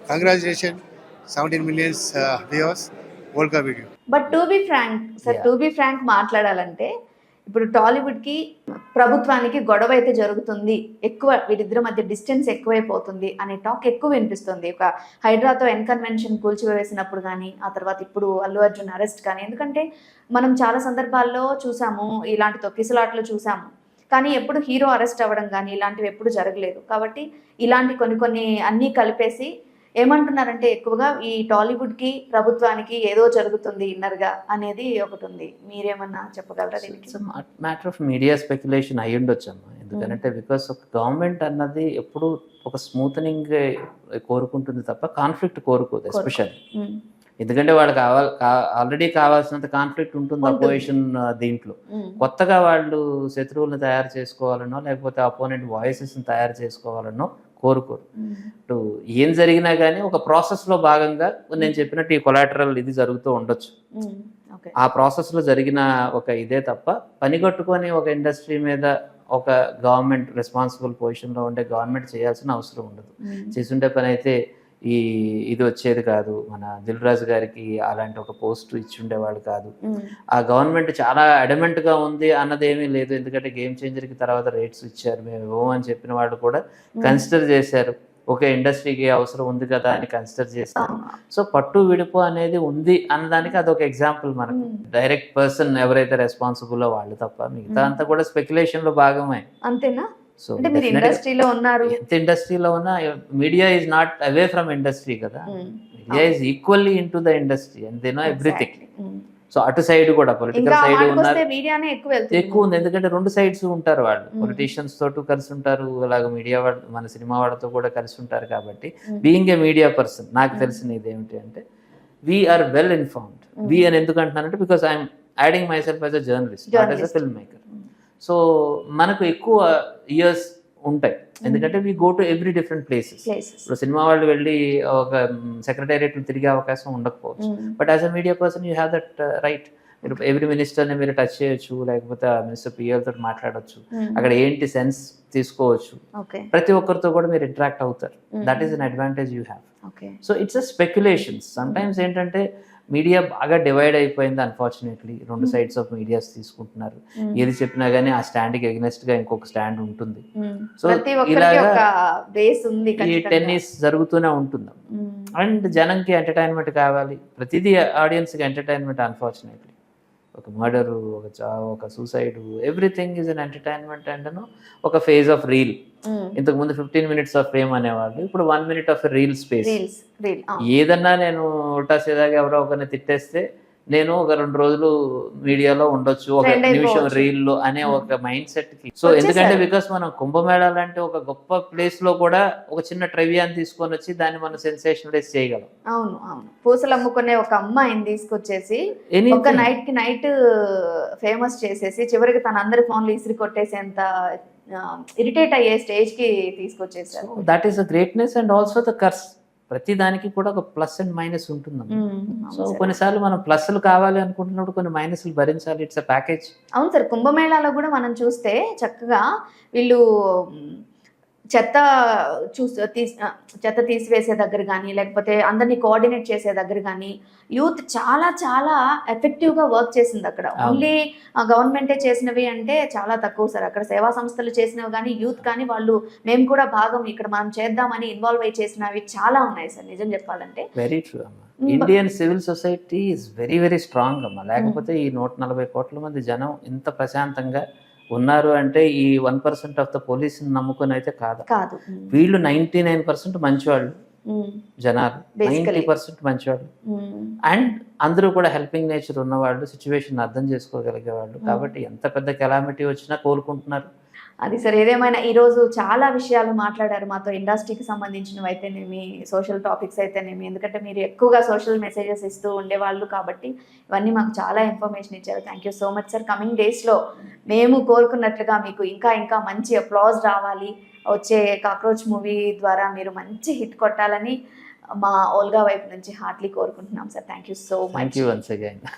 Congratulations, 17 million viewers, World Cup video. But to be frank sir, to be frank మాట్లాడాలంటే ఇప్పుడు టాలీవుడ్కి ప్రభుత్వానికి గొడవ అయితే జరుగుతుంది, ఎక్కువ వీరిద్దరి మధ్య డిస్టెన్స్ ఎక్కువైపోతుంది అనే టాక్ ఎక్కువ వినిపిస్తుంది. ఒక హైడ్రాతో ఎన్కన్వెన్షన్ కూల్చివేసినప్పుడు కానీ, ఆ తర్వాత ఇప్పుడు అల్లు అర్జున్ అరెస్ట్ కానీ. ఎందుకంటే మనం చాలా సందర్భాల్లో చూసాము, ఇలాంటి తొక్కిసలాట్లు చూసాము, కానీ ఎప్పుడు హీరో అరెస్ట్ అవ్వడం కానీ ఇలాంటివి ఎప్పుడు జరగలేదు. కాబట్టి ఇలాంటి కొన్ని అన్నీ కలిపేసి ఏమంటున్నారంటే ఎక్కువగా ఈ టాలీవుడ్కి ప్రభుత్వానికి ఏదో జరుగుతుంది ఇన్నర్గా అనేది ఒకటి ఉంది. మీరేమన్నా చెప్పగలరా దీనికి? మ్యాటర్ ఆఫ్ మీడియా స్పెక్యులేషన్ అయ్యి ఉండొచ్చమ్మా. ఎందుకంటే బికాస్ ఒక గవర్నమెంట్ అన్నది ఎప్పుడు ఒక స్మూతనింగ్ కోరుకుంటుంది తప్ప కాన్ఫ్లిక్ట్ కోరుకోదు. ఎస్పెషల్లీ ఎందుకంటే వాళ్ళు ఆల్రెడీ కావాల్సినంత కాన్ఫ్లిక్ట్ ఉంటుంది అపోజిషన్ దీంట్లో. కొత్తగా వాళ్ళు శత్రువులను తయారు చేసుకోవాలనో లేకపోతే అపోనెంట్ వాయిసెస్ని తయారు చేసుకోవాలనో కోరుకోరు. ఏం జరిగినా కానీ ఒక ప్రాసెస్లో భాగంగా నేను చెప్పినట్టు ఈ కొలాటరల్ ఇది జరుగుతూ ఉండొచ్చు. ఆ ప్రాసెస్లో జరిగిన ఒక ఇదే తప్ప పనిగట్టుకొని ఒక ఇండస్ట్రీ మీద ఒక గవర్నమెంట్ రెస్పాన్సిబుల్ పొజిషన్లో ఉండే గవర్నమెంట్ చేయాల్సిన అవసరం ఉండదు. చేసుంటే పని అయితే ఇది వచ్చేది కాదు. మన దిల్ రాజు గారికి అలాంటి ఒక పోస్ట్ ఇచ్చి ఉండేవాళ్ళు కాదు. ఆ గవర్నమెంట్ చాలా అడమెంట్గా ఉంది అన్నది ఏమీ లేదు. ఎందుకంటే గేమ్ చేంజర్కి తర్వాత రేట్స్ ఇచ్చారు, మేము ఇవ్వమని చెప్పిన వాళ్ళు కూడా కన్సిడర్ చేశారు. ఒక ఇండస్ట్రీకి అవసరం ఉంది కదా అని కన్సిడర్ చేస్తారు. సో పట్టు విడుపు అనేది ఉంది అన్నదానికి అదొక ఎగ్జాంపుల్. మనకు డైరెక్ట్ పర్సన్ ఎవరైతే రెస్పాన్సిబుల్ వాళ్ళు తప్ప మిగతా అంతా కూడా స్పెక్యులేషన్ లో భాగమే. అంతేనా? సో ఇండస్ట్రీలో ఉన్నారు, ఎంత ఇండస్ట్రీలో ఉన్నా media is not away from industry కదా. Media is equally in to the industry and they know everything. So అటు సైడ్ కూడా పొలిటికల్ సైడ్ ఉన్నారు, ఎక్కువ ఉంది. ఎందుకంటే రెండు సైడ్స్ ఉంటారు వాళ్ళు. పొలిటీషియన్స్ తోటి కలిసి ఉంటారు, అలాగే మీడియా వాడు మన సినిమా వాడితో కూడా కలిసి ఉంటారు. కాబట్టి బీయింగ్ ఏ మీడియా పర్సన్ నాకు తెలిసిన ఇదేమిటి అంటే వీఆర్ వెల్ ఇన్ఫార్మ్డ్. వి అని ఎందుకు అంటున్నానంటే because I'm adding my self as a journalist, not as a film maker. So మనకు ఎక్కువ ఇయర్స్ ఉంటాయి. ఎందుకంటే we go to every different places. ఇప్పుడు సినిమా వాళ్ళు వెళ్ళి ఒక సెక్రటేరియట్లు తిరిగే అవకాశం ఉండకపోవచ్చు. But as a media person you have that right. మీరు ఎవ్రీ మినిస్టర్ని మీరు టచ్ చేయొచ్చు, లేకపోతే ఆ మినిస్టర్ పిఎల్తో మాట్లాడచ్చు, అక్కడ ఏంటి సెన్స్ తీసుకోవచ్చు. ప్రతి ఒక్కరితో కూడా మీరు ఇంటరాక్ట్ అవుతారు. That is an advantage you have. So it's a speculations. Sometimes ఏంటంటే మీడియా బాగా డివైడ్ అయిపోయింది అన్ఫార్చునేట్లీ. రెండు సైడ్స్ ఆఫ్ మీడియాస్ తీసుకుంటున్నారు. ఏది చెప్పినా కానీ ఆ స్టాండ్కి ఎగ్నెస్ట్ గా ఇంకొక స్టాండ్ ఉంటుంది. సో ఇలాగా ఈ టెన్నిస్ జరుగుతూనే ఉంటుంది. అండ్ జనంకి ఎంటర్టైన్మెంట్ కావాలి, ప్రతిదీ ఆడియన్స్కి ఎంటర్టైన్మెంట్. అన్ఫార్చునేట్లీ ఒక మర్డరు, ఒక చావు, ఒక suicide, everything is an entertainment. And ఒక ఫేజ్ ఆఫ్ రీల్. ఇంతకు ముందు 15 minutes ఆఫ్ ఫేమ్ అనేవాళ్ళు, ఇప్పుడు 1 minute ఆఫ్ రీల్ స్పేస్. ఏదన్నా నేను ఉల్టా సీదాగా ఎవరో ఒకరిని తిట్టేస్తే నేను ఒక 2 రోజులు మీడియాలో ఉండొచ్చు, ఒక నిమిషం రీల్లో అనే ఒక మైండ్ సెట్ కి. సో ఎందుకంటే బికాస్ మనం కుంభమేళా లాంటి ఒక గొప్ప ప్లేస్ లో కూడా ఒక చిన్న ట్రివియాని తీసుకొని వచ్చి దాన్ని మనం సెన్సేషనలైజ్ చేయగలం. అవును అవును. పూసలు అమ్ముకునే ఒక అమ్మాయిని తీసుకొచ్చేసి ఒక నైట్ కి నైట్ ఫేమస్ చేసేసి చివరికి తన అందరి ఫోన్లు ఇసిరి కొట్టేసేంత ఇరిటేట్ అయ్యే స్టేజ్ కి తీసుకొచ్చేసారు. That is the greatness and also the curse. ప్రతి దానికి కూడా ఒక ప్లస్ అండ్ మైనస్ ఉంటుంది. సో కొన్నిసార్లు మనం ప్లస్లు కావాలి అనుకుంటున్నప్పుడు కొన్ని మైనస్లు భరించాలి. It's a package. అవును సార్. కుంభమేళాలో కూడా మనం చూస్తే చక్కగా వీళ్ళు చెత్త తీసివేసే దగ్గర కానీ, లేకపోతే అందరినీ కోఆర్డినేట్ చేసే దగ్గర కానీ యూత్ చాలా చాలా ఎఫెక్టివ్గా వర్క్ చేసింది అక్కడ. ఓన్లీ గవర్నమెంటే చేసినవి అంటే చాలా తక్కువ సార్. అక్కడ సేవా సంస్థలు చేసినవి కానీ, యూత్ కానీ వాళ్ళు మేము కూడా భాగం ఇక్కడ మనం చేద్దామని ఇన్వాల్వ్ అయ్యి చేసినవి చాలా ఉన్నాయి సార్ నిజం చెప్పాలంటే. వెరీ ట్రూ అమ్మా. Indian civil society is very very strong అమ్మా. లేకపోతే ఈ 140 కోట్ల మంది జనం ఇంత ప్రశాంతంగా ఉన్నారు అంటే ఈ 1% ఆఫ్ ద పోలీసుని నమ్ముకొని అయితే కాదు. వీళ్ళు 99% మంచివాళ్ళు జనాలు, 90% మంచివాళ్ళు. అండ్ అందరూ కూడా హెల్పింగ్ నేచర్ ఉన్నవాళ్ళు, సిచ్యువేషన్ అర్థం చేసుకోగలిగే వాళ్ళు. కాబట్టి ఎంత పెద్ద కెలామిటీ వచ్చినా కోలుకుంటున్నారు. అది సార్. ఏదేమైనా ఈరోజు చాలా విషయాలు మాట్లాడారు మాతో, ఇండస్ట్రీకి సంబంధించినవి అయితేనేమి, సోషల్ టాపిక్స్ అయితేనేమి. ఎందుకంటే మీరు ఎక్కువగా సోషల్ మెసేజెస్ ఇస్తూ ఉండేవాళ్ళు కాబట్టి ఇవన్నీ మాకు చాలా ఇన్ఫర్మేషన్ ఇచ్చారు. Thank you so much sir. Coming డేస్లో మేము కోరుకున్నట్లుగా మీకు ఇంకా ఇంకా మంచి అప్లాజ్ రావాలి. వచ్చే కాక్రోచ్ మూవీ ద్వారా మీరు మంచి హిట్ కొట్టాలని మా ఓల్గా వైపు నుంచి హార్ట్లీ కోరుకుంటున్నాం sir. Thank you so much.